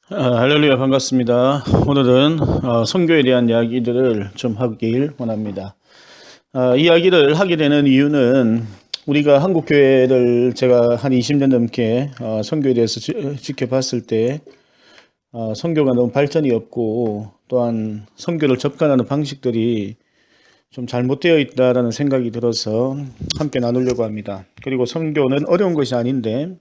할렐루야 반갑습니다. 오늘은 선교에 대한 이야기들을 좀 하길 원합니다. 이야기를 하게 되는 이유는 우리가 한국 교회를 제가 한 20년 넘게 선교에 대해서 지켜봤을 때 선교가 너무 발전이 없고 또한 선교를 접근하는 방식들이 좀 잘못되어 있다라는 생각이 들어서 함께 나누려고 합니다. 그리고 선교는 어려운 것이 아닌데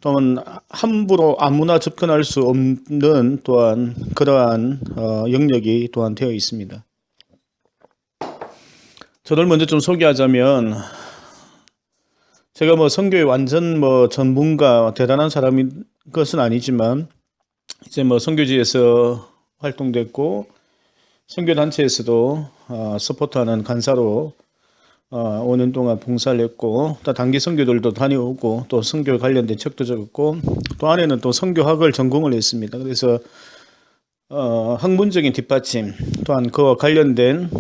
또한 함부로 아무나 접근할 수 없는 또한 그러한 영역이 또한 되어 있습니다. 저를 먼저 좀 소개하자면 제가 뭐 선교의 완전 전문가 대단한 사람인 것은 아니지만 이제 뭐 선교지에서 활동됐고 선교 단체에서도 서포트하는 간사로 5년 동안 봉사를 했고 또 단기 선교들도 다녀오고 또 선교 관련된 책도 적었고 또 안에는 또 선교학을 전공을 했습니다. 그래서 학문적인 뒷받침 또한 그와 관련된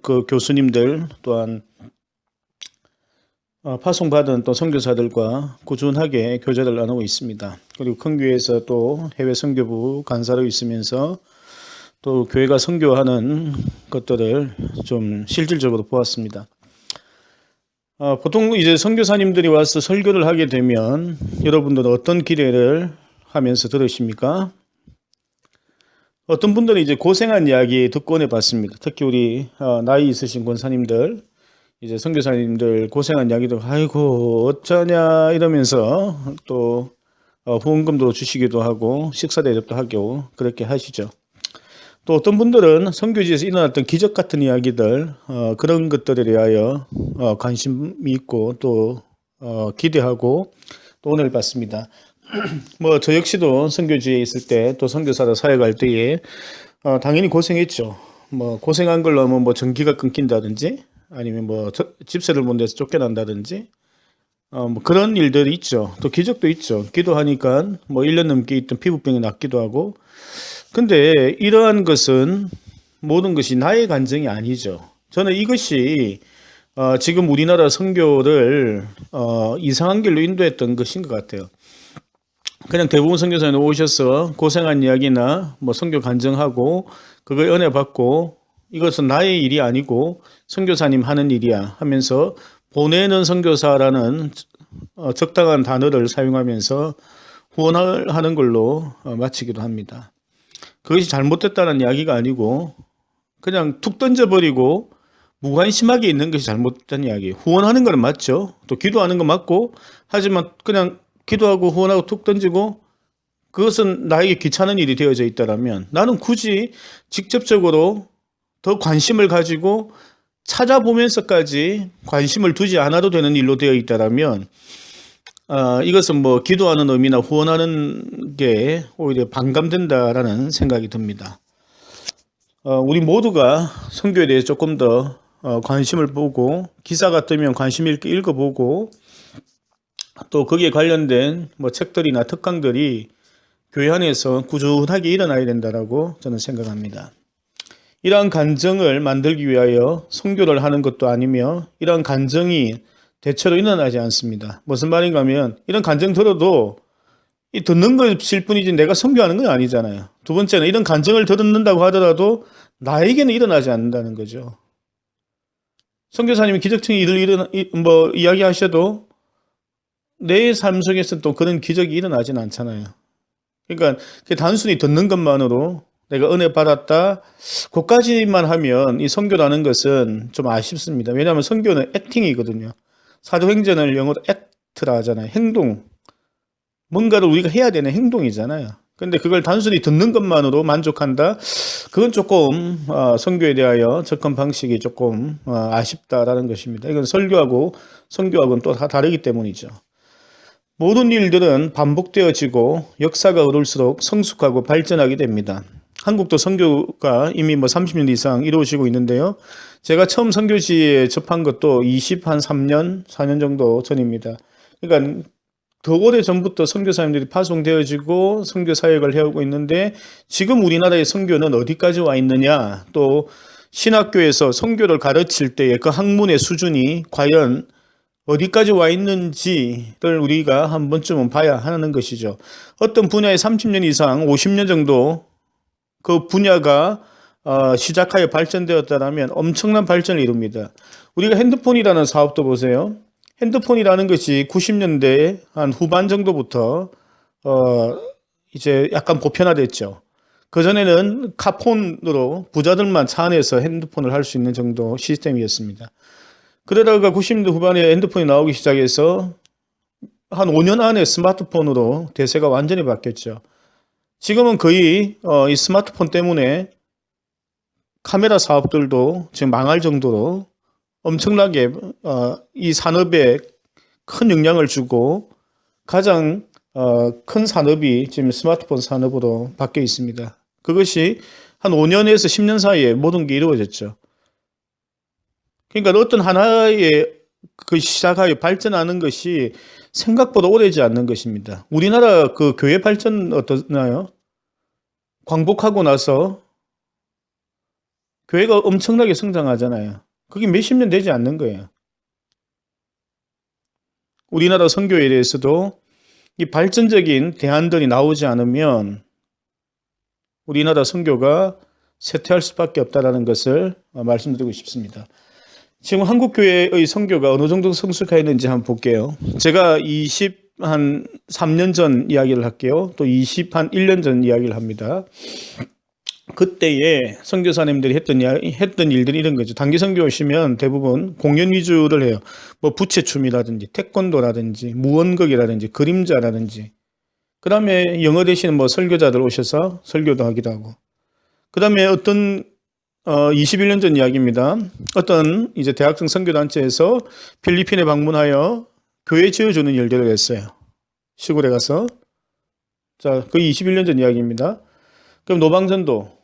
그 교수님들 또한 파송받은 또 선교사들과 꾸준하게 교제를 나누고 있습니다. 그리고 큰 교회에서 또 해외 선교부 간사로 있으면서 또 교회가 선교하는 것들을 좀 실질적으로 보았습니다. 보통 이제 선교사님들이 와서 설교를 하게 되면 여러분들은 어떤 기대를 하면서 들으십니까? 어떤 분들은 이제 고생한 이야기 듣곤 해봤습니다. 특히 우리 나이 있으신 권사님들, 이제 선교사님들 고생한 이야기도 아이고 어쩌냐 이러면서 또 후원금도 주시기도 하고 식사 대접도 하고 그렇게 하시죠. 또 어떤 분들은 선교지에서 일어났던 기적 같은 이야기들 그런 것들에 대하여 관심이 있고 또 기대하고 또 은혜를 받습니다. 뭐 저 역시도 선교지에 있을 때 또 선교사로 사역할 때에 당연히 고생했죠. 뭐 고생한 걸로 하면 뭐 전기가 끊긴다든지 아니면 뭐 집세를 못 내서 쫓겨난다든지 뭐 그런 일들이 있죠. 또 기적도 있죠. 기도하니까 뭐 1년 넘게 있던 피부병이 낫기도 하고. 근데 이러한 것은 모든 것이 나의 간증이 아니죠. 저는 이것이 지금 우리나라 선교를 이상한 길로 인도했던 것인 것 같아요. 그냥 대부분 선교사님 오셔서 고생한 이야기나 뭐 선교 간증하고 그걸 은혜 받고 이것은 나의 일이 아니고 선교사님 하는 일이야 하면서 보내는 선교사라는 적당한 단어를 사용하면서 후원을 하는 걸로 마치기도 합니다. 그것이 잘못됐다는 이야기가 아니고 그냥 툭 던져버리고 무관심하게 있는 것이 잘못된 이야기예요. 후원하는 건 맞죠. 또 기도하는 건 맞고 하지만 그냥 기도하고 후원하고 툭 던지고 그것은 나에게 귀찮은 일이 되어져 있다면 나는 굳이 직접적으로 더 관심을 가지고 찾아보면서까지 관심을 두지 않아도 되는 일로 되어 있다면 이것은 뭐 기도하는 의미나 후원하는 게 오히려 반감된다라는 생각이 듭니다. 우리 모두가 선교에 대해 조금 더 관심을 보고 기사가 뜨면 관심 있게 읽어보고 또 거기에 관련된 뭐 책들이나 특강들이 교회 안에서 꾸준하게 일어나야 된다라고 저는 생각합니다. 이러한 간증을 만들기 위하여 선교를 하는 것도 아니며 이러한 간증이 대체로 일어나지 않습니다. 무슨 말인가 하면 이런 간증 들어도 듣는 것일 뿐이지 내가 선교하는 건 아니잖아요. 두 번째는 이런 간증을 듣는다고 하더라도 나에게는 일어나지 않는다는 거죠. 선교사님이 기적적인 일을 이야기하셔도 내 삶 속에서 또 그런 기적이 일어나진 않잖아요. 그러니까 단순히 듣는 것만으로 내가 은혜 받았다 그까지만 하면 이 선교라는 것은 좀 아쉽습니다. 왜냐하면 선교는 액팅이거든요. 사도행전을 영어로 액트라 하잖아요. 행동. 뭔가를 우리가 해야 되는 행동이잖아요. 근데 그걸 단순히 듣는 것만으로 만족한다? 그건 조금 선교에 대하여 접근 방식이 조금 아쉽다라는 것입니다. 이건 설교하고 선교하고는 또 다 다르기 때문이죠. 모든 일들은 반복되어지고 역사가 흐를수록 성숙하고 발전하게 됩니다. 한국도 선교가 이미 30년 이상 이루어지고 있는데요. 제가 처음 선교지에 접한 것도 3년, 4년 정도 전입니다. 그러니까 더 오래 전부터 선교사님들이 파송되어지고 선교 사역을 해오고 있는데 지금 우리나라의 선교는 어디까지 와 있느냐, 또 신학교에서 선교를 가르칠 때의 그 학문의 수준이 과연 어디까지 와 있는지를 우리가 한 번쯤은 봐야 하는 것이죠. 어떤 분야에 30년 이상, 50년 정도 그 분야가 시작하여 발전되었다면 엄청난 발전을 이룹니다. 우리가 핸드폰이라는 사업도 보세요. 핸드폰이라는 것이 90년대 한 후반 정도부터 이제 약간 보편화됐죠. 그전에는 카폰으로 부자들만 차 안에서 핸드폰을 할 수 있는 정도 시스템이었습니다. 그러다가 90년대 후반에 핸드폰이 나오기 시작해서 한 5년 안에 스마트폰으로 대세가 완전히 바뀌었죠. 지금은 거의 이 스마트폰 때문에 카메라 사업들도 지금 망할 정도로 엄청나게 이 산업에 큰 영향을 주고 가장 큰 산업이 지금 스마트폰 산업으로 바뀌어 있습니다. 그것이 한 5년에서 10년 사이에 모든 게 이루어졌죠. 그러니까 어떤 하나의 그 시작하여 발전하는 것이 생각보다 오래지 않는 것입니다. 우리나라 그 교회 발전 어떠나요? 광복하고 나서 교회가 엄청나게 성장하잖아요. 그게 몇십 년 되지 않는 거예요. 우리나라 선교에 대해서도 이 발전적인 대안들이 나오지 않으면 우리나라 선교가 쇠퇴할 수밖에 없다는 것을 말씀드리고 싶습니다. 지금 한국교회의 선교가 어느 정도 성숙했는지 한번 볼게요. 제가 3년 전 이야기를 할게요. 또 1년 전 이야기를 합니다. 그때에 선교사님들이 했던 일들이 이런 거죠. 단기 선교 오시면 대부분 공연 위주를 해요. 뭐 부채춤이라든지 태권도라든지 무언극이라든지 그림자라든지. 그 다음에 영어 대신 뭐 설교자들 오셔서 설교도 하기도 하고. 그 다음에 어떤 21년 전 이야기입니다. 어떤 이제 대학생 선교단체에서 필리핀에 방문하여 교회 지어주는 일들을 했어요. 시골에 가서. 자, 그 21년 전 이야기입니다. 그럼 노방전도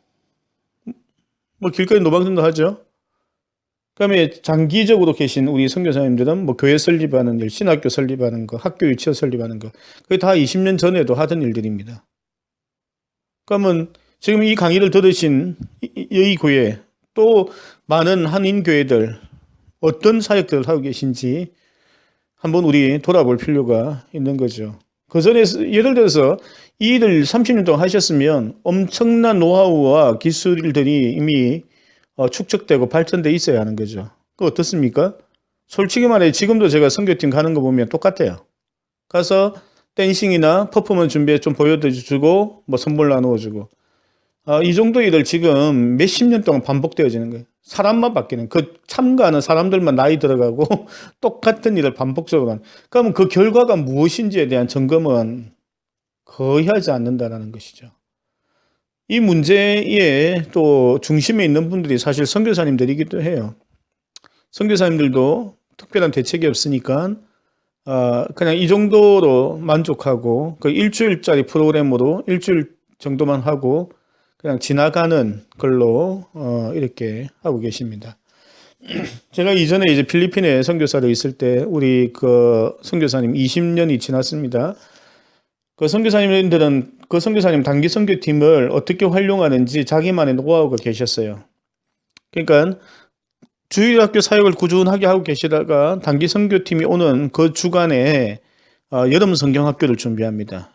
뭐 길거리 노방전도 하죠. 그다음에 장기적으로 계신 우리 선교사님들은 뭐 교회 설립하는 일, 신학교 설립하는 거, 학교 유치원 설립하는 거, 그게 다 20년 전에도 하던 일들입니다. 그러면 지금 이 강의를 들으신 이 교회 또 많은 한인 교회들 어떤 사역들을 하고 계신지 한번 우리 돌아볼 필요가 있는 거죠. 그 전에 예를 들어서 이 일을 30년 동안 하셨으면 엄청난 노하우와 기술들이 이미 축적되고 발전돼 있어야 하는 거죠. 그 어떻습니까? 솔직히 말해 지금도 제가 선교팀 가는 거 보면 똑같아요. 가서 댄싱이나 퍼포먼스 준비해 좀 보여주고 뭐 선물 나누어주고 이 정도 일을 지금 몇십 년 동안 반복되어지는 거예요. 사람만 바뀌는 그 참가하는 사람들만 나이 들어가고 똑같은 일을 반복적으로 하는. 그러면 그 결과가 무엇인지에 대한 점검은 거의 하지 않는다는 것이죠. 이 문제에 또 중심에 있는 분들이 사실 선교사님들이기도 해요. 선교사님들도 특별한 대책이 없으니까 그냥 이 정도로 만족하고 그 일주일짜리 프로그램으로 일주일 정도만 하고 그냥 지나가는 걸로 이렇게 하고 계십니다. 제가 이전에 이제 필리핀에 선교사로 있을 때 우리 그 선교사님 20년이 지났습니다. 그 선교사님들은 그 선교사님 단기 선교팀을 어떻게 활용하는지 자기만의 노하우가 계셨어요. 그러니까 주일학교 사역을 꾸준하게 하고 계시다가 단기 선교팀이 오는 그 주간에 여름 성경학교를 준비합니다.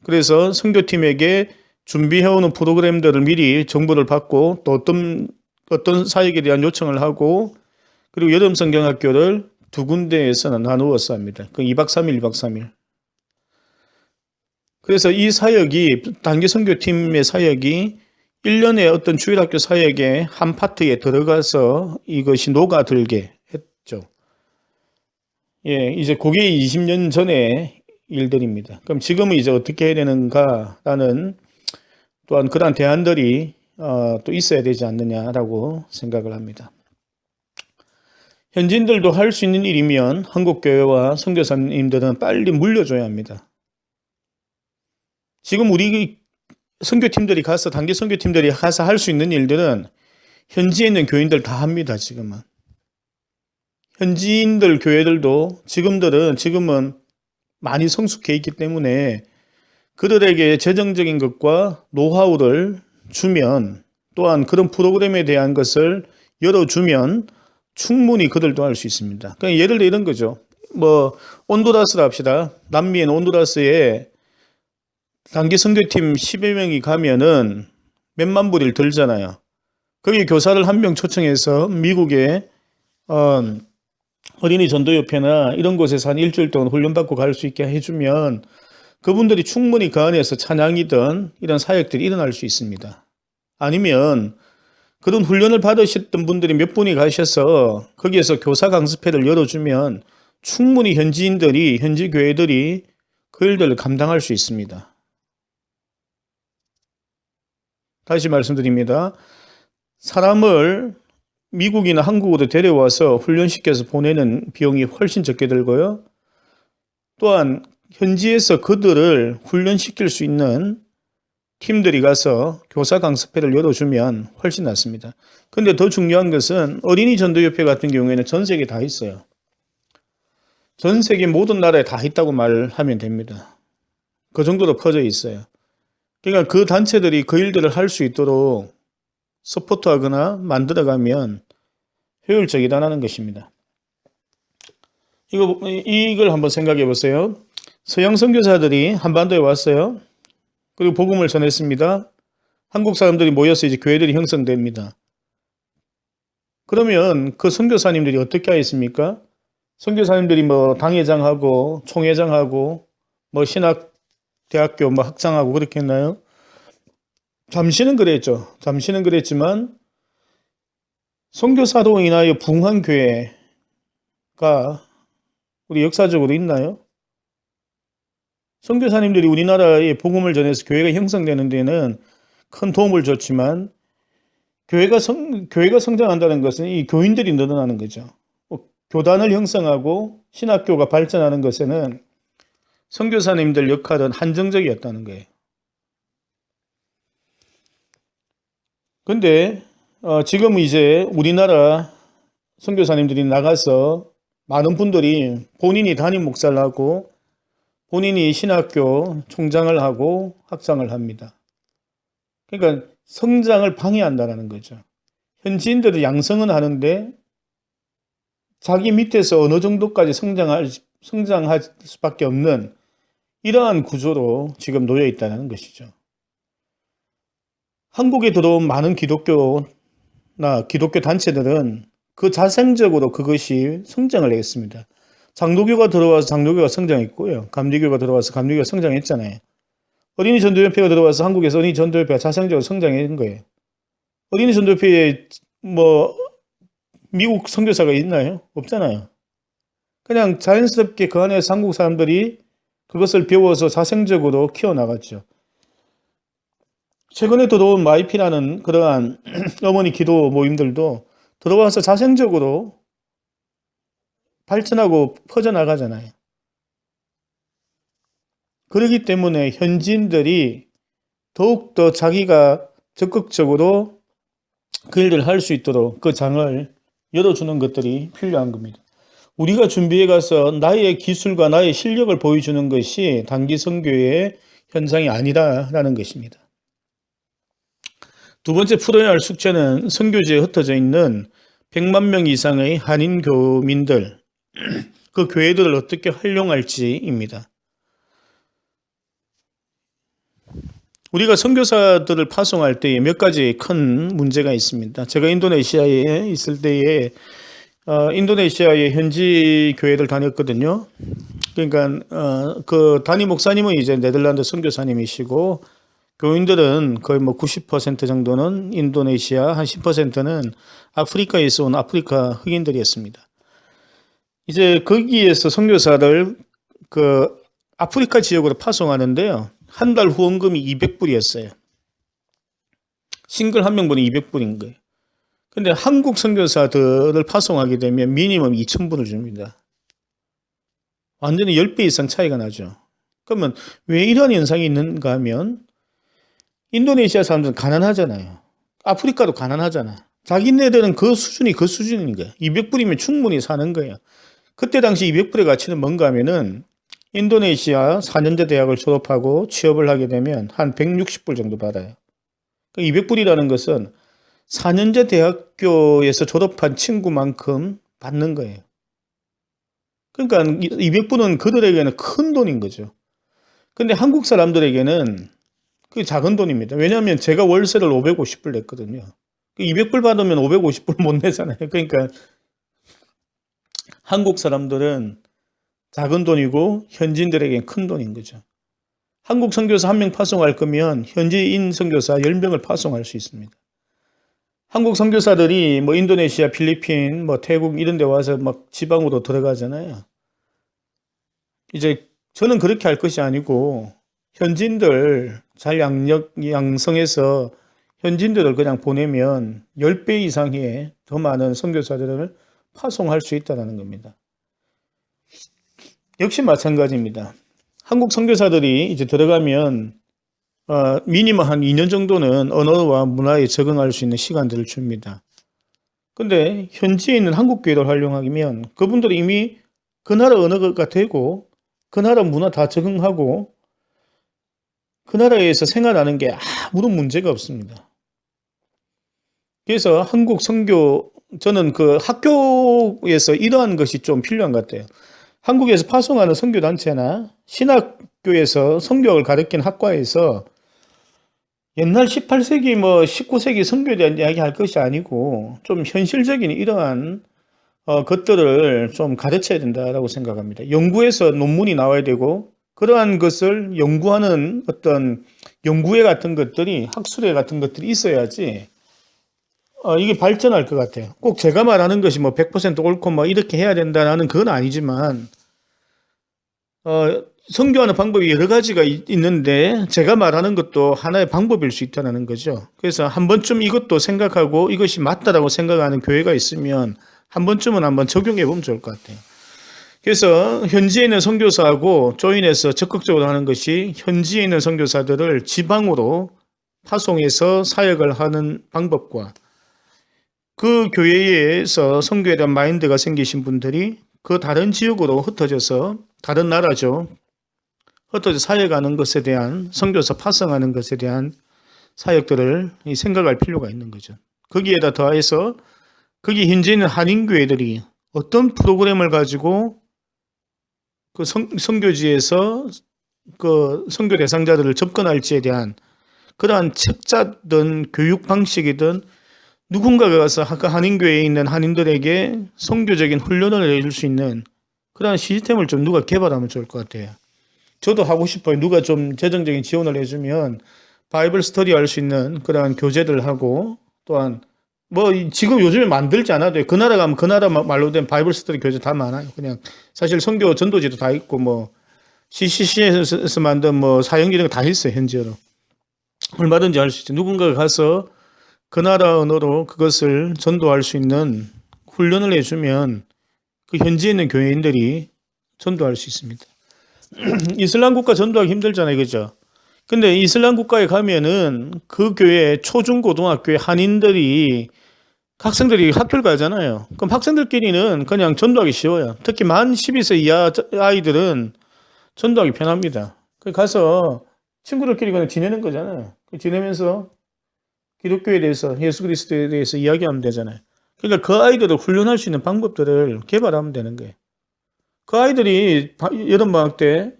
그래서 선교팀에게 준비해오는 프로그램들을 미리 정보를 받고 또 어떤 사역에 대한 요청을 하고 그리고 여름 성경학교를 두 군데에서 나누어서 합니다. 그 2박 3일, 2박 3일. 그래서 이 사역이 단기 선교팀의 사역이 1년에 어떤 주일학교 사역의 한 파트에 들어가서 이것이 녹아들게 했죠. 예, 이제 그게 20년 전의 일들입니다. 그럼 지금은 이제 어떻게 해야 되는가라는 또한 그러한 대안들이 또 있어야 되지 않느냐라고 생각을 합니다. 현지인들도 할 수 있는 일이면 한국교회와 선교사님들은 빨리 물려줘야 합니다. 지금 우리 선교팀들이 가서 단기 선교팀들이 가서 할 수 있는 일들은 현지에 있는 교인들 다 합니다. 지금은 현지인들 교회들도 지금은 많이 성숙해 있기 때문에 그들에게 재정적인 것과 노하우를 주면 또한 그런 프로그램에 대한 것을 열어주면 충분히 그들도 할 수 있습니다. 그러니까 예를 들어 이런 거죠. 뭐 온두라스라 합시다. 남미인 온두라스에 단기 선교팀 10여 명이 가면은 몇만 불을 들잖아요. 거기 교사를 한 명 초청해서 미국의 어린이 전도협회나 이런 곳에서 한 일주일 동안 훈련받고 갈 수 있게 해주면 그분들이 충분히 그 안에서 찬양이든 이런 사역들이 일어날 수 있습니다. 아니면 그런 훈련을 받으셨던 분들이 몇 분이 가셔서 거기에서 교사 강습회를 열어주면 충분히 현지인들이, 현지 교회들이 그 일들을 감당할 수 있습니다. 다시 말씀드립니다. 사람을 미국이나 한국으로 데려와서 훈련시켜서 보내는 비용이 훨씬 적게 들고요. 또한 현지에서 그들을 훈련시킬 수 있는 팀들이 가서 교사 강습회를 열어주면 훨씬 낫습니다. 근데 더 중요한 것은 어린이 전도협회 같은 경우에는 전 세계에 다 있어요. 전 세계 모든 나라에 다 있다고 말하면 됩니다. 그 정도로 퍼져 있어요. 그러니까 그 단체들이 그 일들을 할 수 있도록 서포트하거나 만들어가면 효율적이라는 것입니다. 이걸 한번 생각해 보세요. 서양 선교사들이 한반도에 왔어요. 그리고 복음을 전했습니다. 한국 사람들이 모여서 이제 교회들이 형성됩니다. 그러면 그 선교사님들이 어떻게 하였습니까? 선교사님들이 뭐 당회장하고 총회장하고 뭐 신학대학교 뭐 학장하고 그렇게 했나요? 잠시는 그랬죠. 잠시는 그랬지만 선교사로 인하여 부흥한 교회가 우리 역사적으로 있나요? 선교사님들이 우리나라에 복음을 전해서 교회가 형성되는 데는 큰 도움을 줬지만 교회가 성장한다는 것은 이 교인들이 늘어나는 거죠. 교단을 형성하고 신학교가 발전하는 것에는 선교사님들 역할은 한정적이었다는 거예요. 근데 지금 이제 우리나라 선교사님들이 나가서 많은 분들이 본인이 담임 목사를 하고 본인이 신학교 총장을 하고 학장을 합니다. 그러니까 성장을 방해한다는 거죠. 현지인들도 양성은 하는데 자기 밑에서 어느 정도까지 성장할 수밖에 없는 이러한 구조로 지금 놓여 있다는 것이죠. 한국에 들어온 많은 기독교나 기독교 단체들은 그 자생적으로 그것이 성장을 했습니다. 장로교가 들어와서 장로교가 성장했고요. 감리교가 들어와서 감리교가 성장했잖아요. 어린이 전도협회가 들어와서 한국에서 어린이 전도협회가 자생적으로 성장한 거예요. 어린이 전도협회에 뭐 미국 선교사가 있나요? 없잖아요. 그냥 자연스럽게 그 안에서 한국 사람들이 그것을 배워서 자생적으로 키워나갔죠. 최근에 들어온 마이피라는 그러한 어머니 기도 모임들도 들어와서 자생적으로 발전하고 퍼져나가잖아요. 그렇기 때문에 현지인들이 더욱더 자기가 적극적으로 그 일을 할 수 있도록 그 장을 열어주는 것들이 필요한 겁니다. 우리가 준비해 가서 나의 기술과 나의 실력을 보여주는 것이 단기 선교의 현상이 아니라는 것입니다. 두 번째 풀어야 할 숙제는 선교지에 흩어져 있는 100만 명 이상의 한인 교민들, 그 교회들을 어떻게 활용할지입니다. 우리가 선교사들을 파송할 때에 몇 가지 큰 문제가 있습니다. 제가 인도네시아에 있을 때에 인도네시아의 현지 교회를 다녔거든요. 그러니까 그 담임 목사님은 이제 네덜란드 선교사님이시고 교인들은 거의 뭐 90% 정도는 인도네시아, 한 10%는 아프리카에서 온 아프리카 흑인들이었습니다. 이제 거기에서 선교사를 그 아프리카 지역으로 파송하는데요. 한 달 후원금이 200불이었어요. 싱글 한 명분이 200불인 거예요. 근데 한국 선교사들을 파송하게 되면 미니멈 2,000불을 줍니다. 완전히 10배 이상 차이가 나죠. 그러면 왜 이러한 현상이 있는가 하면 인도네시아 사람들은 가난하잖아요. 아프리카도 가난하잖아. 자기네들은 그 수준이 그 수준인 거예요. 200불이면 충분히 사는 거예요. 그때 당시 200불의 가치는 뭔가 하면은 인도네시아 4년제 대학을 졸업하고 취업을 하게 되면 한 160불 정도 받아요. 200불이라는 것은 4년제 대학교에서 졸업한 친구만큼 받는 거예요. 그러니까 200불은 그들에게는 큰 돈인 거죠. 근데 한국 사람들에게는 그 작은 돈입니다. 왜냐하면 제가 월세를 550불 냈거든요. 200불 받으면 550불 못 내잖아요. 그러니까 한국 사람들은 작은 돈이고 현지인들에게는 큰 돈인 거죠. 한국 선교사 1명 파송할 거면 현지인 선교사 10명을 파송할 수 있습니다. 한국 선교사들이 뭐 인도네시아, 필리핀, 뭐 태국 이런 데 와서 막 지방으로 들어가잖아요. 이제 저는 그렇게 할 것이 아니고 현지인들 잘 양성해서 현지인들을 그냥 보내면 10배 이상의 더 많은 선교사들을 파송할 수 있다는 겁니다. 역시 마찬가지입니다. 한국 선교사들이 이제 들어가면 미니멈 한 2년 정도는 언어와 문화에 적응할 수 있는 시간들을 줍니다. 근데 현지에 있는 한국 교회를 활용하면 그분들이 이미 그 나라 언어가 되고 그 나라 문화 다 적응하고 그 나라에서 생활하는 게 아무런 문제가 없습니다. 그래서 한국 선교, 저는 그 학교에서 이러한 것이 좀 필요한 것 같아요. 한국에서 파송하는 선교단체나 신학교에서 선교를 가르치는 학과에서 옛날 18세기 뭐 19세기 선교에 대한 이야기 할 것이 아니고 좀 현실적인 이러한 것들을 좀 가르쳐야 된다라고 생각합니다. 연구에서 논문이 나와야 되고 그러한 것을 연구하는 어떤 연구회 같은 것들이 학술회 같은 것들이 있어야지 이게 발전할 것 같아요. 꼭 제가 말하는 것이 뭐 100% 옳고 뭐 이렇게 해야 된다는 그건 아니지만 선교하는 방법이 여러 가지가 있는데 제가 말하는 것도 하나의 방법일 수 있다는 거죠. 그래서 한 번쯤 이것도 생각하고 이것이 맞다라고 생각하는 교회가 있으면 한 번쯤은 한번 적용해 보면 좋을 것 같아요. 그래서 현지에 있는 선교사하고 조인해서 적극적으로 하는 것이 현지에 있는 선교사들을 지방으로 파송해서 사역을 하는 방법과 그 교회에서 선교에 대한 마인드가 생기신 분들이 그 다른 지역으로 흩어져서 다른 나라죠. 흩어져 사역하는 것에 대한 선교사 파송하는 것에 대한 사역들을 생각할 필요가 있는 거죠. 거기에다 더해서 거기 현재 있는 한인교회들이 어떤 프로그램을 가지고 그 선교지에서 그 선교 대상자들을 접근할지에 대한 그러한 책자든 교육 방식이든 누군가가 가서 한인교회에 있는 한인들에게 선교적인 훈련을 해줄 수 있는 그러한 시스템을 좀 누가 개발하면 좋을 것 같아요. 저도 하고 싶어요. 누가 좀 재정적인 지원을 해주면 바이블 스터디 할 수 있는 그러한 교재들 하고 또한 뭐 지금 요즘에 만들지 않아도 돼요. 그 나라 가면 그 나라 말로 된 바이블 스터디 교재 다 많아요. 그냥 사실 선교 전도지도 다 있고 뭐 CCC에서 만든 뭐 사형기 이런 거 다 있어요. 현지어로. 얼마든지 할 수 있죠. 누군가가 가서 그 나라 언어로 그것을 전도할 수 있는 훈련을 해주면 그 현지에 있는 교회인들이 전도할 수 있습니다. 이슬람 국가 전도하기 힘들잖아요. 그죠? 근데 이슬람 국가에 가면은 그 교회 초중고등학교에 한인들이 학생들이 학교를 가잖아요. 그럼 학생들끼리는 그냥 전도하기 쉬워요. 특히 만 12세 이하 아이들은 전도하기 편합니다. 가서 친구들끼리 그냥 지내는 거잖아요. 지내면서 기독교에 대해서 예수 그리스도에 대해서 이야기하면 되잖아요. 그러니까 그 아이들을 훈련할 수 있는 방법들을 개발하면 되는 거예요. 그 아이들이 여름방학 때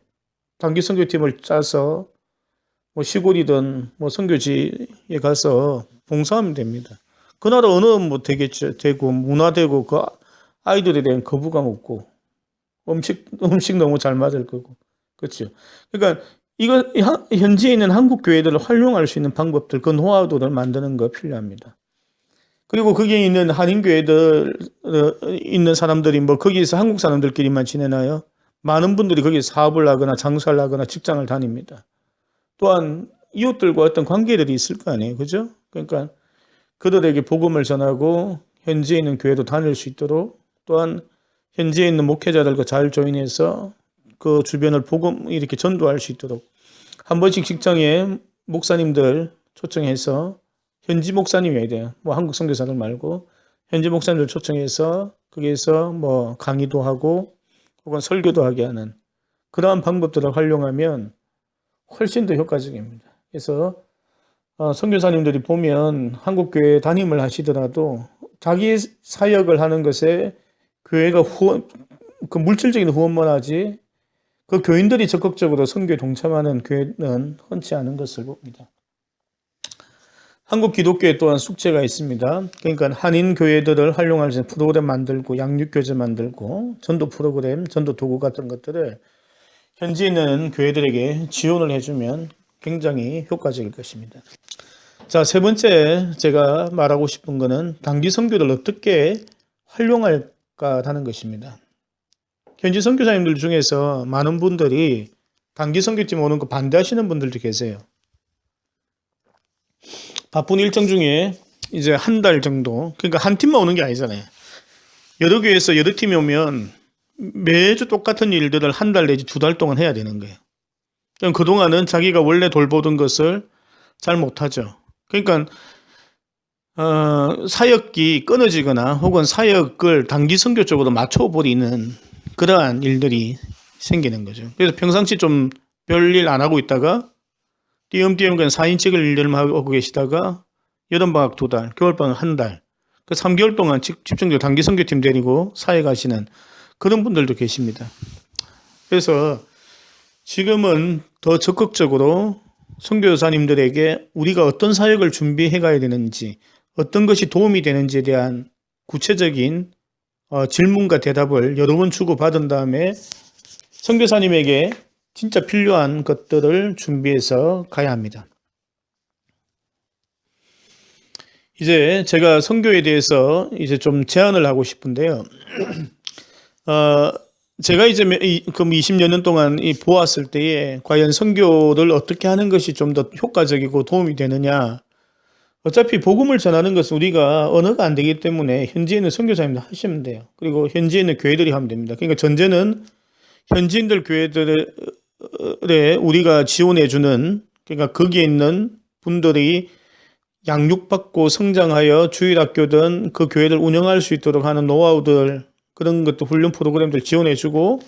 단기 선교팀을 짜서 뭐 시골이든 뭐 선교지에 가서 봉사하면 됩니다. 그 나라 언어는 뭐 되겠죠. 되고 문화되고 그 아이들에 대한 거부감 없고 음식 너무 잘 맞을 거고. 그렇죠. 그러니까 이거 현지에 있는 한국 교회들을 활용할 수 있는 방법들, 그 노하우들을 만드는 거 필요합니다. 그리고 거기에 있는 한인 교회들 있는 사람들이 뭐 거기에서 한국 사람들끼리만 지내나요? 많은 분들이 거기서 사업을 하거나 장사를 하거나 직장을 다닙니다. 또한 이웃들과 어떤 관계들이 있을 거 아니에요. 그죠? 그러니까 그들에게 복음을 전하고 현지에 있는 교회도 다닐 수 있도록 또한 현지에 있는 목회자들과 잘 조인해서 그 주변을 복음 이렇게 전도할 수 있도록 한 번씩 직장에 목사님들 초청해서 현지 목사님이어야 돼요. 뭐 한국 선교사들 말고 현지 목사님들 초청해서 거기에서 뭐 강의도 하고 혹은 설교도 하게 하는 그러한 방법들을 활용하면 훨씬 더 효과적입니다. 그래서 선교사님들이 보면 한국 교회 담임을 하시더라도 자기 사역을 하는 것에 교회가 그 물질적인 후원만 하지 그 교인들이 적극적으로 선교에 동참하는 교회는 흔치 않은 것을 봅니다. 한국 기독교에 또한 숙제가 있습니다. 그러니까 한인 교회들을 활용할 수 있는 프로그램 만들고 양육교재 만들고 전도 프로그램, 전도 도구 같은 것들을 현지에 있는 교회들에게 지원을 해주면 굉장히 효과적일 것입니다. 자, 세 번째 제가 말하고 싶은 거는 단기 선교를 어떻게 활용할까 하는 것입니다. 현지 선교사님들 중에서 많은 분들이 단기 선교팀 오는 거 반대하시는 분들도 계세요. 바쁜 일정 중에 이제 한 달 정도, 그러니까 한 팀만 오는 게 아니잖아요. 여러 교회에서 여러 팀이 오면 매주 똑같은 일들을 한 달 내지 두 달 동안 해야 되는 거예요. 그럼 그동안은 자기가 원래 돌보던 것을 잘 못하죠. 그러니까 사역이 끊어지거나 혹은 사역을 단기 선교 쪽으로 맞춰버리는 그러한 일들이 생기는 거죠. 그래서 평상시 좀 별일 안 하고 있다가 띄엄띄엄 그냥 4인 찍을 일들만 하고 계시다가 여름방학 2달, 겨울방학 1달, 그 3개월 동안 집중적으로 단기 선교팀 데리고 사역하시는 그런 분들도 계십니다. 그래서 지금은 더 적극적으로 선교사님들에게 우리가 어떤 사역을 준비해 가야 되는지, 어떤 것이 도움이 되는지에 대한 구체적인 질문과 대답을 여러 번 주고받은 다음에 선교사님에게 진짜 필요한 것들을 준비해서 가야 합니다. 이제 제가 선교에 대해서 이제 좀 제안을 하고 싶은데요. 제가 이제 그럼 20여 년 동안 보았을 때에 과연 선교를 어떻게 하는 것이 좀 더 효과적이고 도움이 되느냐. 어차피 복음을 전하는 것은 우리가 언어가 안 되기 때문에 현지에 있는 선교사님들 하시면 돼요. 그리고 현지에 있는 교회들이 하면 됩니다. 그러니까 전제는 현지인들 교회들에 우리가 지원해주는, 그러니까 거기에 있는 분들이 양육받고 성장하여 주일학교든 그 교회를 운영할 수 있도록 하는 노하우들, 그런 것도 훈련 프로그램들 지원해주고,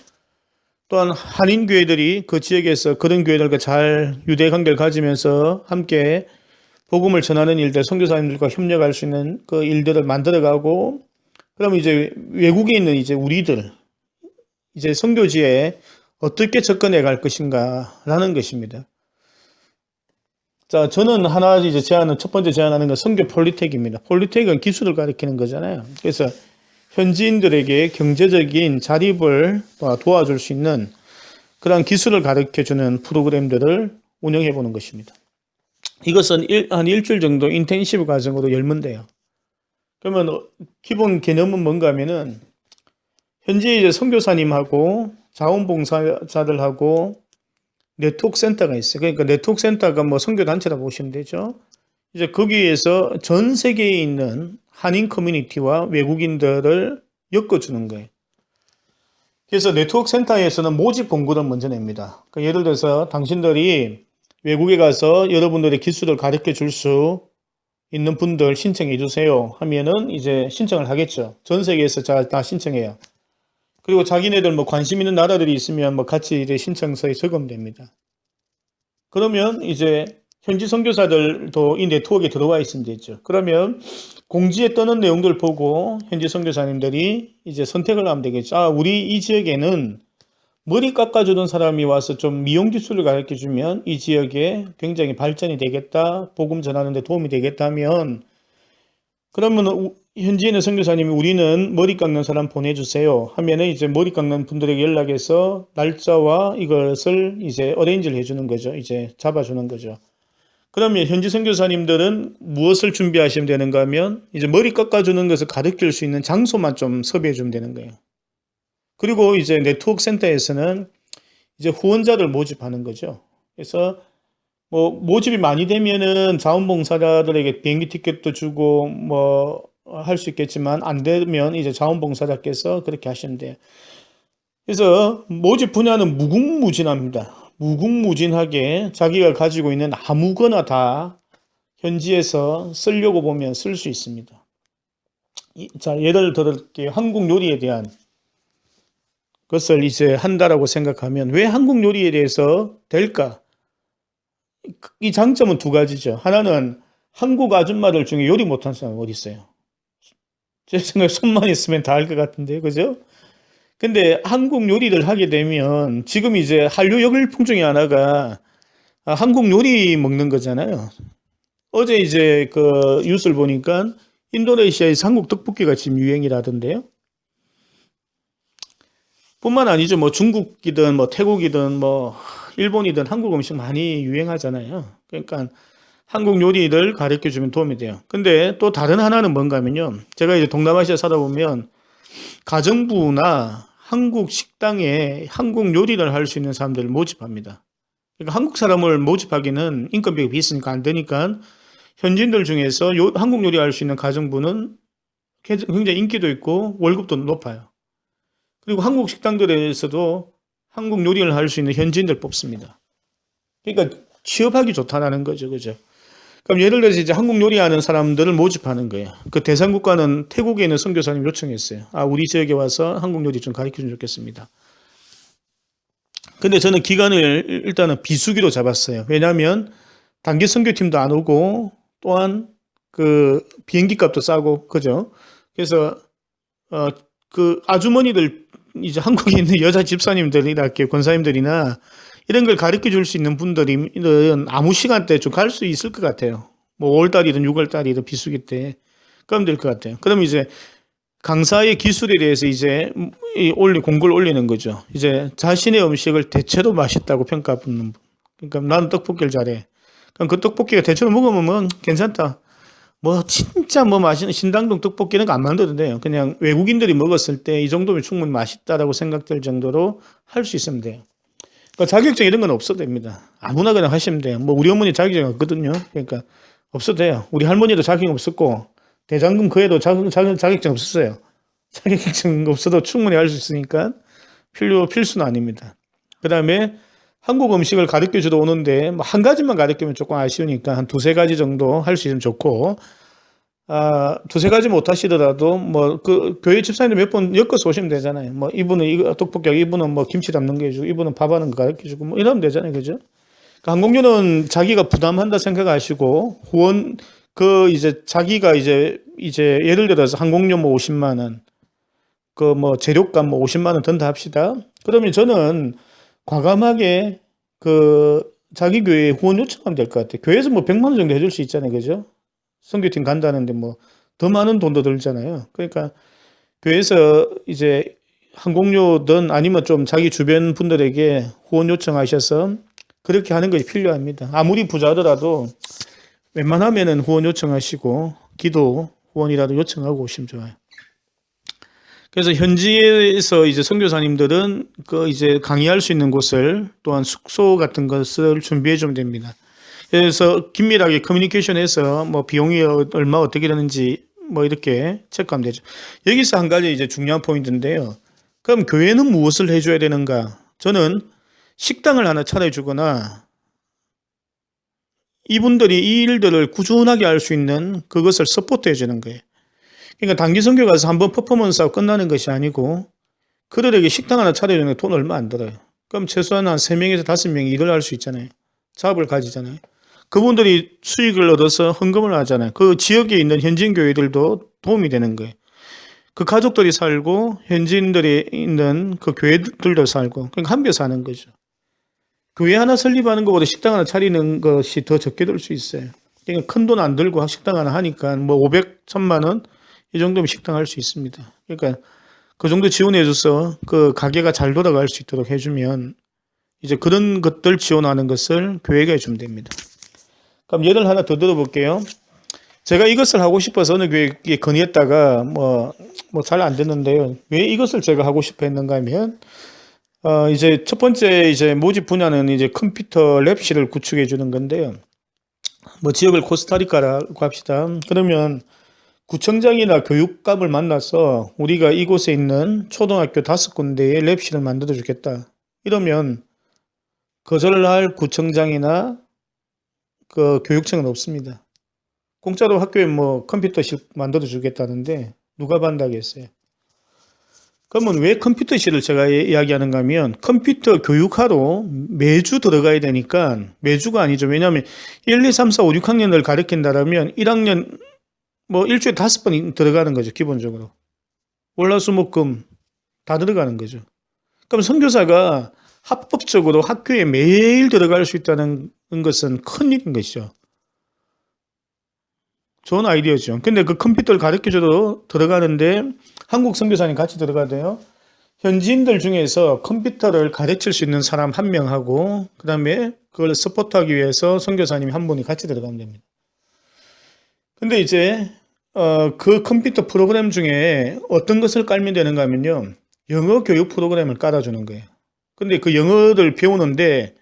또한 한인 교회들이 그 지역에서 그런 교회들과 잘 유대 관계를 가지면서 함께 복음을 전하는 일들, 선교사님들과 협력할 수 있는 그 일들을 만들어가고, 그러면 이제 외국에 있는 이제 우리들, 이제 선교지에 어떻게 접근해 갈 것인가라는 것입니다. 자, 저는 하나 이제 첫 번째 제안하는 건 선교 폴리텍입니다. 폴리텍은 기술을 가리키는 거잖아요. 그래서 현지인들에게 경제적인 자립을 도와줄 수 있는 그런 기술을 가르쳐주는 프로그램들을 운영해 보는 것입니다. 이것은 한 일주일 정도 인텐시브 과정으로 열면 돼요. 그러면 기본 개념은 뭔가 하면은 현지 이제 선교사님하고 자원봉사자들하고 네트워크 센터가 있어요. 그러니까 네트워크 센터가 뭐 선교단체라고 보시면 되죠. 이제 거기에서 전 세계에 있는 한인 커뮤니티와 외국인들을 엮어주는 거예요. 그래서 네트워크 센터에서는 모집 공고를 먼저 냅니다. 그러니까 예를 들어서 당신들이 외국에 가서 여러분들의 기술을 가르쳐 줄 수 있는 분들 신청해 주세요 하면은 이제 신청을 하겠죠. 전 세계에서 다 신청해요. 그리고 자기네들 뭐 관심 있는 나라들이 있으면 뭐 같이 이제 신청서에 적으면 됩니다. 그러면 이제 현지 선교사들도 이 네트워크에 들어와 있으면 되죠. 그러면 공지에 떠는 내용들 보고 현지 선교사님들이 이제 선택을 하면 되겠죠. 아, 우리 이 지역에는 머리 깎아주는 사람이 와서 좀 미용 기술을 가르쳐 주면 이 지역에 굉장히 발전이 되겠다, 복음 전하는 데 도움이 되겠다 하면, 그러면 현지에 있는 선교사님이 우리는 머리 깎는 사람 보내주세요 하면은 이제 머리 깎는 분들에게 연락해서 날짜와 이것을 이제 어레인지를 해주는 거죠. 이제 잡아주는 거죠. 그러면 현지 선교사님들은 무엇을 준비하시면 되는가 하면 이제 머리 깎아주는 것을 가르칠 수 있는 장소만 좀 섭외해 주면 되는 거예요. 그리고 이제 네트워크 센터에서는 이제 후원자들 모집하는 거죠. 그래서 뭐 모집이 많이 되면은 자원봉사자들에게 비행기 티켓도 주고 뭐 할 수 있겠지만 안 되면 이제 자원봉사자께서 그렇게 하시면 돼요. 그래서 모집 분야는 무궁무진합니다. 무궁무진하게 자기가 가지고 있는 아무거나 다 현지에서 쓰려고 보면 쓸 수 있습니다. 자, 예를 들을게요. 한국 요리에 대한 것을 이제 한다라고 생각하면 왜 한국 요리에 대해서 될까? 이 장점은 두 가지죠. 하나는 한국 아줌마들 중에 요리 못하는 사람이 어디 있어요? 제 생각에 손만 있으면 다 할 것 같은데, 그죠? 근데 한국 요리를 하게 되면 지금 이제 한류 열풍 중에 하나가 한국 요리 먹는 거잖아요. 어제 이제 그 뉴스를 보니까 인도네시아에서 한국 떡볶이가 지금 유행이라던데요. 뿐만 아니죠. 뭐 중국이든 뭐 태국이든 뭐 일본이든 한국 음식 많이 유행하잖아요. 그러니까 한국 요리를 가르쳐 주면 도움이 돼요. 근데 또 다른 하나는 뭔가 하면요. 제가 이제 동남아시아 살다 보면 가정부나 한국 식당에 한국 요리를 할 수 있는 사람들을 모집합니다. 그러니까 한국 사람을 모집하기는 인건비가 비싸니까 안 되니까 현지인들 중에서 한국 요리 할 수 있는 가정부는 굉장히 인기도 있고 월급도 높아요. 그리고 한국 식당들에서도 한국 요리를 할 수 있는 현지인들 뽑습니다. 그러니까 취업하기 좋다라는 거죠. 그죠? 그럼 예를 들어서 이제 한국 요리하는 사람들을 모집하는 거예요. 그 대상국가는 태국에 있는 선교사님 요청했어요. 우리 지역에 와서 한국 요리 좀 가르쳐 주면 좋겠습니다. 근데 저는 기간을 일단은 비수기로 잡았어요. 왜냐하면 단기 선교팀도 안 오고 또한 그 비행기 값도 싸고 그죠? 그래서 그 아주머니들 이제 한국에 있는 여자 집사님들이나 권사님들이나 이런 걸 가르쳐 줄 수 있는 분들은 아무 시간대 좀 갈 수 있을 것 같아요. 뭐 5월달이든 6월달이든 비수기 때 그러면 될 것 같아요. 그럼 이제 강사의 기술에 대해서 이제 공고를 올리는 거죠. 이제 자신의 음식을 대체로 맛있다고 평가받는 분. 그러니까 나는 떡볶이를 잘해. 그럼 그 떡볶이가 대체로 먹으면 괜찮다. 뭐 진짜 뭐 맛있는 신당동 떡볶이는 안 만들어도 돼요. 그냥 외국인들이 먹었을 때 이 정도면 충분히 맛있다라고 생각될 정도로 할 수 있으면 돼요. 그러니까 자격증 이런 건 없어도 됩니다. 아무나 그냥 하시면 돼요. 뭐 우리 어머니 자격증 없거든요. 그러니까 없어도 돼요. 우리 할머니도 자격증 없었고 대장금 그 애도 자격증 없었어요. 자격증 없어도 충분히 할 수 있으니까 필수는 아닙니다. 그 다음에 한국 음식을 가르쳐 주러 오는데 뭐 한 가지만 가르치면 조금 아쉬우니까 한 두세 가지 정도 할 수 있으면 좋고 두세 가지 못 하시더라도 뭐 그 교회 집사님들 몇 번 엮어서 오시면 되잖아요. 뭐 이분은 이거 떡볶이, 이분은 뭐 김치 담는 거 해주고, 이분은 밥 하는 거 가르쳐 주고 뭐 이러면 되잖아요. 그죠? 그러니까 항공료는 자기가 부담한다 생각하시고 후원 그 이제 자기가 이제 예를 들어서 항공료 뭐 50만 원, 그 뭐 재료값 뭐 50만 원 든다 합시다. 그러면 저는 과감하게 그 자기 교회에 후원 요청하면 될 것 같아요. 교회에서 뭐 100만 원 정도 해줄 수 있잖아요. 그죠? 선교팀 간다는데 뭐 더 많은 돈도 들잖아요. 그러니까 교회에서 이제 항공료든 아니면 좀 자기 주변 분들에게 후원 요청하셔서 그렇게 하는 것이 필요합니다. 아무리 부자더라도 웬만하면은 후원 요청하시고 기도 후원이라도 요청하고 오시면 좋아요. 그래서 현지에서 이제 선교사님들은 그 이제 강의할 수 있는 곳을 또한 숙소 같은 것을 준비해 주면 됩니다. 그래서 긴밀하게 커뮤니케이션해서 뭐 비용이 얼마 어떻게 되는지 뭐 이렇게 체크하면 되죠. 여기서 한 가지 이제 중요한 포인트인데요. 그럼 교회는 무엇을 해줘야 되는가? 저는 식당을 하나 차려주거나 이분들이 이 일들을 꾸준하게 할 수 있는 그것을 서포트해 주는 거예요. 그러니까 단기 선교 가서 한번 퍼포먼스하고 끝나는 것이 아니고 그들에게 식당 하나 차려주는 게 돈 얼마 안 들어요. 그럼 최소한 한 3명에서 5명이 일을 할 수 있잖아요. 사업을 가지잖아요. 그분들이 수익을 얻어서 헌금을 하잖아요. 그 지역에 있는 현지인 교회들도 도움이 되는 거예요. 그 가족들이 살고 현지인들이 있는 그 교회들도 살고 그러니까 함께 사는 거죠. 교회 하나 설립하는 것보다 식당 하나 차리는 것이 더 적게 들 수 있어요. 그러니까 큰 돈 안 들고 식당 하나 하니까 뭐 500, 1000만 원 이 정도면 식당 할 수 있습니다. 그러니까 그 정도 지원해줘서 그 가게가 잘 돌아갈 수 있도록 해주면 이제 그런 것들 지원하는 것을 교회가 해주면 됩니다. 그럼 예를 하나 더 들어볼게요. 제가 이것을 하고 싶어서 어느 교회에 건의했다가 뭐 잘 안 됐는데요. 왜 이것을 제가 하고 싶어 했는가 하면 이제 첫 번째 이제 모집 분야는 이제 컴퓨터 랩실을 구축해 주는 건데요. 뭐 지역을 코스타리카라고 합시다. 그러면 구청장이나 교육감을 만나서 우리가 이곳에 있는 초등학교 5군데에 랩실을 만들어 주겠다. 이러면 거절할 구청장이나 그 교육청은 없습니다. 공짜로 학교에 뭐 컴퓨터실 만들어 주겠다는데 누가 반대하겠어요? 그러면 왜 컴퓨터실을 제가 이야기하는가 하면 컴퓨터 교육하러 매주 들어가야 되니까 매주가 아니죠. 왜냐하면 1, 2, 3, 4, 5, 6학년을 가르친다면 1학년 뭐 일주일에 5번 들어가는 거죠. 기본적으로. 월화수목금 다 들어가는 거죠. 그럼 선교사가 합법적으로 학교에 매일 들어갈 수 있다는 것은 큰일인 것이죠. 좋은 아이디어죠. 근데 그 컴퓨터를 가르쳐줘도 들어가는데 한국 선교사님 같이 들어가대요. 현지인들 중에서 컴퓨터를 가르칠 수 있는 사람 한 명하고 그 다음에 그걸 서포트하기 위해서 선교사님이 한 분이 같이 들어가면 됩니다. 근데 이제 그 컴퓨터 프로그램 중에 어떤 것을 깔면 되는가 하면요. 영어 교육 프로그램을 깔아주는 거예요. 근데 그 영어를 배우는데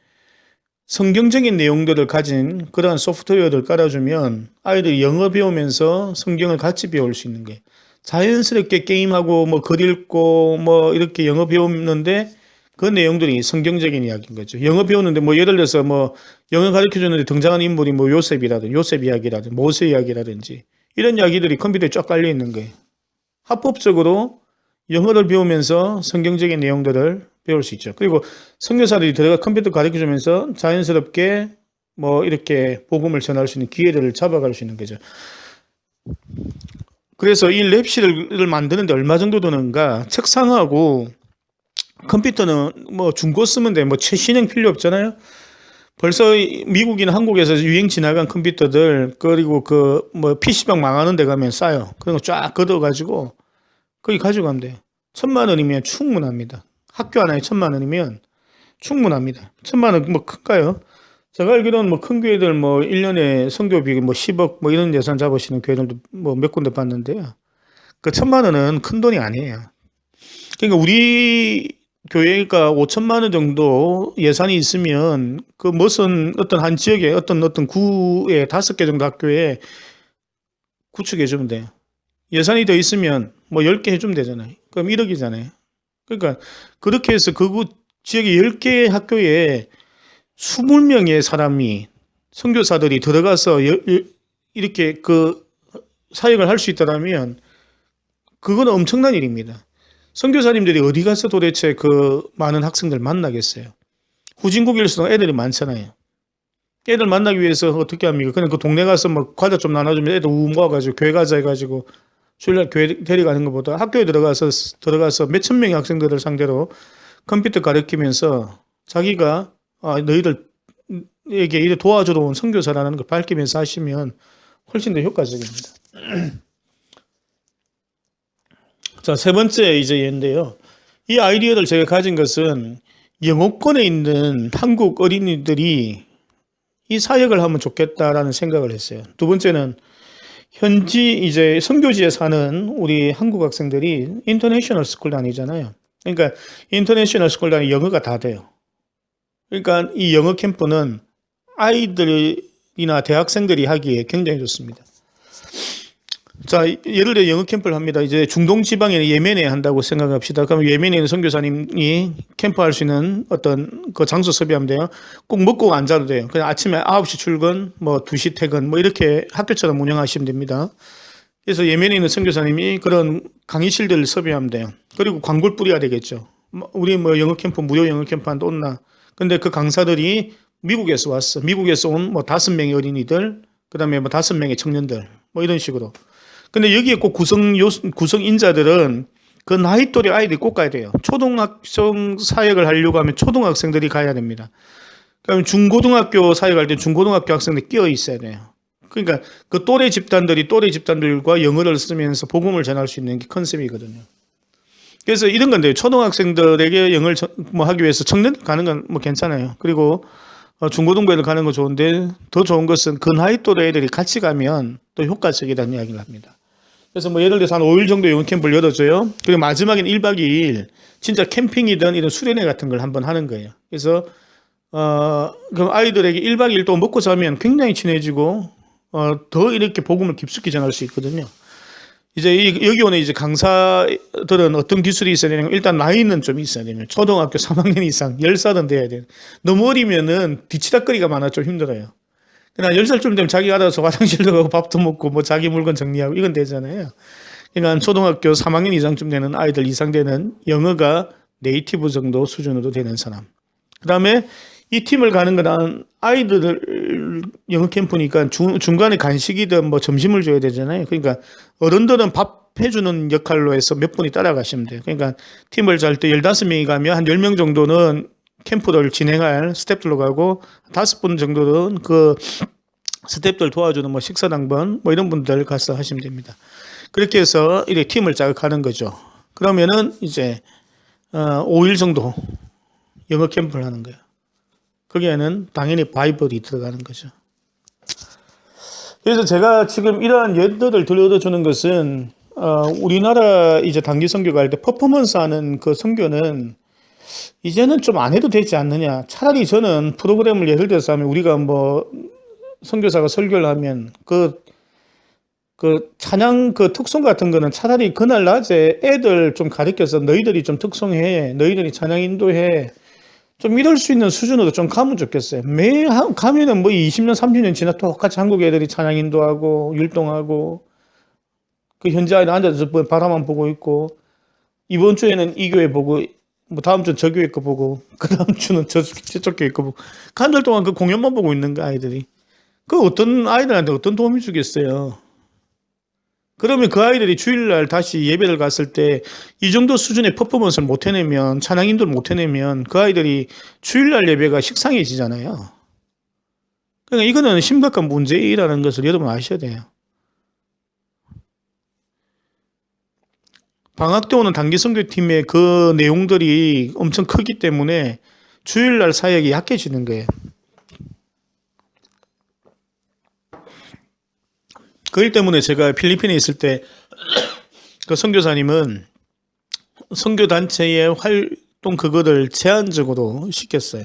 성경적인 내용들을 가진 그러한 소프트웨어를 깔아주면 아이들이 영어 배우면서 성경을 같이 배울 수 있는 거예요. 자연스럽게 게임하고 뭐 글 읽고 뭐 이렇게 영어 배우는데 그 내용들이 성경적인 이야기인 거죠. 영어 배우는데 뭐 예를 들어서 뭐 영어 가르쳐 주는데 등장하는 인물이 뭐 요셉이라든지 요셉 이야기라든지 모세 이야기라든지 이런 이야기들이 컴퓨터에 쫙 깔려 있는 거예요. 합법적으로 영어를 배우면서 성경적인 내용들을 배울 수 있죠. 그리고 선교사들이 들어가 컴퓨터 가르쳐 주면서 자연스럽게 뭐 이렇게 복음을 전할 수 있는 기회를 잡아갈 수 있는 거죠. 그래서 이 랩실을 만드는데 얼마 정도 드는가? 책상하고 컴퓨터는 뭐 중고 쓰면 돼. 뭐 최신형 필요 없잖아요. 벌써 미국이나 한국에서 유행 지나간 컴퓨터들 그리고 그 뭐 PC방 망하는 데 가면 싸요. 그런 거 쫙 걷어가지고 거기 가져가면 돼요. 1,000,000원이면 충분합니다. 학교 하나에 1,000,000원이면 충분합니다. 1,000,000원 뭐 큰가요? 제가 알기로는 뭐 큰 교회들 뭐 1년에 선교비 뭐 10억 뭐 이런 예산 잡으시는 교회들도 뭐 몇 군데 봤는데요. 그 1,000,000원은 큰 돈이 아니에요. 그러니까 우리 교회가 5,000,000원 정도 예산이 있으면 그 무슨 어떤 한 지역에 어떤 구에 5개 정도 학교에 구축해 주면 돼요. 예산이 더 있으면 뭐 10개 해주면 되잖아요. 그럼 1억이잖아요. 그러니까 그렇게 해서 그 지역에 10개 학교에 20명의 사람이 선교사들이 들어가서 이렇게 그 사역을 할 수 있다면 그건 엄청난 일입니다. 선교사님들이 어디 가서 도대체 그 많은 학생들 만나겠어요? 후진국일수록 애들이 많잖아요. 애들 만나기 위해서 어떻게 합니까? 그냥 그 동네 가서 뭐 과자 좀 나눠주면 애들 우 모아가지고 교회 가자 해가지고 주일날 교회 데려가는 것보다 학교에 들어가서 몇천 명의 학생들을 상대로 컴퓨터 가르치면서 자기가 너희들에게 이래 도와주러 온 선교사라는 걸 밝히면서 하시면 훨씬 더 효과적입니다. 자, 세 번째 이제 예인데요. 이 아이디어를 제가 가진 것은 영어권에 있는 한국 어린이들이 이 사역을 하면 좋겠다라는 생각을 했어요. 두 번째는 현지 이제 선교지에 사는 우리 한국 학생들이 인터내셔널 스쿨 다니잖아요. 그러니까 인터내셔널 스쿨 다니 영어가 다 돼요. 그러니까 이 영어 캠프는 아이들이나 대학생들이 하기에 굉장히 좋습니다. 자, 예를 들어 영어 캠프를 합니다. 이제 중동 지방에 예멘에 한다고 생각합시다. 그럼 예멘에 있는 선교사님이 캠프할 수 있는 어떤 그 장소 섭외하면 돼요. 꼭 먹고 앉아도 돼요. 그냥 아침에 9시 출근, 뭐 2시 퇴근, 뭐 이렇게 학교처럼 운영하시면 됩니다. 그래서 예멘에 있는 선교사님이 그런 강의실들을 섭외하면 돼요. 그리고 광고를 뿌려야 되겠죠. 우리 뭐 영어 캠프, 무료 영어 캠프 한다 온나. 근데 그 강사들이 미국에서 왔어. 미국에서 온 뭐 5명의 어린이들, 그 다음에 뭐 5명의 청년들, 뭐 이런 식으로. 근데 여기에 꼭 구성인자들은 그 나이 또래 아이들이 꼭 가야 돼요. 초등학생 사역을 하려고 하면 초등학생들이 가야 됩니다. 그러면 중고등학교 사역할 때 중고등학교 학생들이 끼어 있어야 돼요. 그러니까 그 또래 집단들과 영어를 쓰면서 복음을 전할 수 있는 게 컨셉이거든요. 그래서 이런 건데요. 초등학생들에게 영어를 뭐 하기 위해서 청년들 가는 건 뭐 괜찮아요. 그리고 중고등부에를 가는 거 좋은데 더 좋은 것은 그 나이 또래 애들이 같이 가면 또 효과적이라는 이야기를 합니다. 그래서 뭐 예를 들어서 한 5일 정도 영어 캠프를 열어줘요. 그리고 마지막에는 1박 2일 진짜 캠핑이든 이런 수련회 같은 걸 한번 하는 거예요. 그래서 그럼 아이들에게 1박 2일 또 먹고 자면 굉장히 친해지고 더 이렇게 복음을 깊숙이 전할 수 있거든요. 이제 여기 오는 이제 강사들은 어떤 기술이 있어야 되냐면 일단 나이는 좀 있어야 되면 초등학교 3학년 이상 10살은 돼야 돼요. 너무 어리면은 뒤치다거리가 많아 좀 힘들어요. 그러나 10살쯤 되면 자기가 알아서 화장실도 가고 밥도 먹고 뭐 자기 물건 정리하고 이건 되잖아요. 그러니까 초등학교 3학년 이상쯤 되는 아이들 이상 되는 영어가 네이티브 정도 수준으로 되는 사람. 그 다음에 이 팀을 가는 거는 아이들 영어 캠프니까 중간에 간식이든 뭐 점심을 줘야 되잖아요. 그러니까 어른들은 밥 해주는 역할로 해서 몇 분이 따라가시면 돼요. 그러니까 팀을 짤 때 15명이 가면 한 10명 정도는 캠프를 진행할 스태프들로 가고 5분 정도는 그 스태프들 도와주는 뭐 식사당번 뭐 이런 분들 가서 하시면 됩니다. 그렇게 해서 이렇게 팀을 짜가는 거죠. 그러면은 이제 5일 정도 영어 캠프를 하는 거예요. 거기에는 당연히 바이블이 들어가는 거죠. 그래서 제가 지금 이러한 예들을 들려주는 것은 우리나라 이제 단기 선교가 할 때 퍼포먼스 하는 그 선교는 이제는 좀 안 해도 되지 않느냐. 차라리 저는 프로그램을 예를 들어서 하면 우리가 뭐 선교사가 설교를 하면 그 찬양 그 특송 같은 거는 차라리 그날 낮에 애들 좀 가르쳐서 너희들이 좀 특송해. 너희들이 찬양 인도해. 좀 이럴 수 있는 수준으로 좀 가면 좋겠어요. 가면은 뭐 20년, 30년 지나 똑같이 한국 애들이 찬양 인도하고 율동하고 그 현지에 앉아서 바라만 보고 있고 이번 주에는 이 교회 보고 뭐 다음 주는 저 교회 거 보고 그 다음 주는 저쪽 교회 거 보고 한 달 동안 그 공연만 보고 있는 거 아이들이. 그 어떤 아이들한테 어떤 도움이 주겠어요. 그러면 그 아이들이 주일날 다시 예배를 갔을 때 이 정도 수준의 퍼포먼스를 못 해내면 찬양 인도를 못 해내면 그 아이들이 주일날 예배가 식상해지잖아요. 그러니까 이거는 심각한 문제라는 것을 여러분 아셔야 돼요. 방학 때 오는 단기 선교팀의 그 내용들이 엄청 크기 때문에 주일날 사역이 약해지는 거예요. 그일 때문에 제가 필리핀에 있을 때 그 선교사님은 선교단체의 활동 그거를 제한적으로 시켰어요.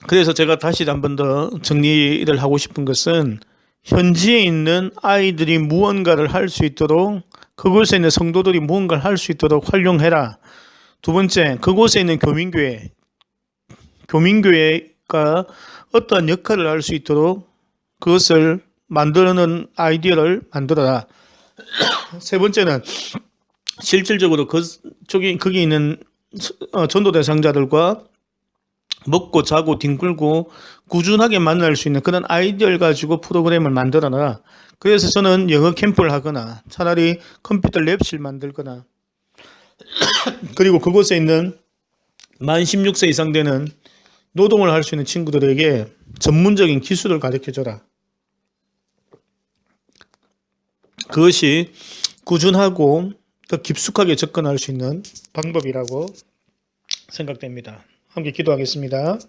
그래서 제가 다시 한 번 더 정리를 하고 싶은 것은 현지에 있는 아이들이 무언가를 할 수 있도록 그곳에 있는 성도들이 무언가를 할 수 있도록 활용해라. 두 번째, 그곳에 있는 교민교회가 어떠한 역할을 할 수 있도록 그것을 만드는 아이디어를 만들어라. 세 번째는 실질적으로 거기 있는 전도 대상자들과 먹고 자고 뒹굴고 꾸준하게 만날 수 있는 그런 아이디어를 가지고 프로그램을 만들어라. 그래서 저는 영어 캠프를 하거나 차라리 컴퓨터 랩실 만들거나 그리고 그곳에 있는 만 16세 이상 되는 노동을 할 수 있는 친구들에게 전문적인 기술을 가르쳐줘라. 그것이 꾸준하고 더 깊숙하게 접근할 수 있는 방법이라고 생각됩니다. 함께 기도하겠습니다.